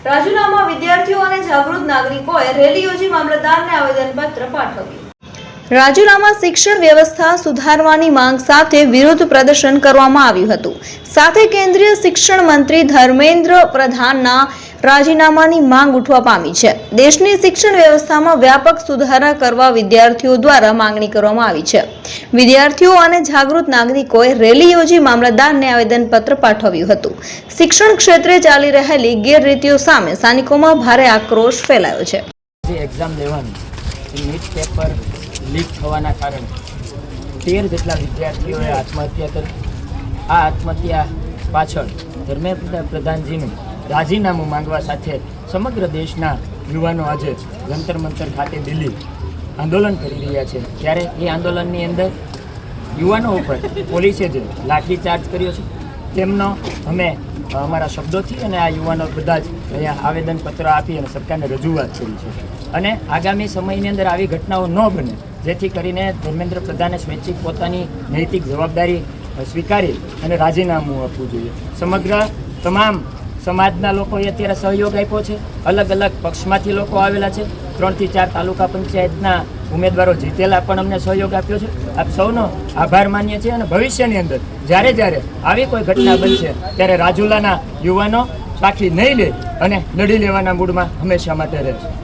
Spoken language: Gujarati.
રાજુલામાં વિદ્યાર્થીઓ અને જાગૃત નાગરિકોએ રેલી યોજી મામલતદારને આવેદનપત્ર પાઠવ્યું। રાજુલામાં શિક્ષણ વ્યવસ્થા સુધારવાની માંગ સાથે વિરોધ પ્રદર્શન કરવામાં આવ્યું હતું। સાથે કેન્દ્રીય શિક્ષણ મંત્રી ધર્મેન્દ્ર પ્રધાનના રાજીનામાની માંગ ઉઠવા પામી છે। દેશની શિક્ષણ વ્યવસ્થામાં વ્યાપક સુધારા કરવા વિદ્યાર્થીઓ દ્વારા માંગણી કરવામાં આવી છે। વિદ્યાર્થીઓ અને જાગૃત નાગરિકોએ રેલી યોજી મામલતદારને આવેદનપત્ર પાઠવ્યું હતું। શિક્ષણ ક્ષેત્રે ચાલી રહેલી ગેરરીતિઓ સામે સ્થાનિકોમાં ભારે આક્રોશ ફેલાયો છે। એક્ઝામ લેવાનું નીટ પેપર લીક થવાના કારણે 13 જેટલા વિદ્યાર્થીઓએ આત્મહત્યા કરી। આ આત્મહત્યા પાછળ ધર્મેન્દ્ર પ્રધાનજીનું રાજીનામું માંગવા સાથે સમગ્ર દેશના યુવાનો આજે જંતર મંતર ખાતે દિલ્હી આંદોલન કરી રહ્યા છે। ત્યારે એ આંદોલનની અંદર યુવાનો ઉપર પોલીસે જે લાઠીચાર્જ કર્યો છે તેમનો અમે અમારા શબ્દોથી અને આ યુવાનો બધા જ અહીંયા આવેદનપત્ર આપી અને સરકારને રજૂઆત કરી છે અને આગામી સમયની અંદર આવી ઘટનાઓ ન બને જેથી કરીને ધર્મેન્દ્ર પ્રધાને સ્વૈચ્છિક પોતાની નૈતિક જવાબદારી સ્વીકારી અને રાજીનામું આપવું જોઈએ। સમગ્ર તમામ સમાજના લોકોએ અત્યારે સહયોગ આપ્યો છે। અલગ અલગ પક્ષમાંથી લોકો આવેલા છે। 3 થી 4 તાલુકા પંચાયતના ઉમેદવારો જીતેલા પણ અમને સહયોગ આપ્યો છે। આપ સૌનો આભાર માનીએ છીએ અને ભવિષ્યની અંદર જ્યારે આવી કોઈ ઘટના બનશે ત્યારે રાજુલાના યુવાનો પાછી નહીં લે અને લડી લેવાના મૂડમાં હંમેશા માટે રહેશે।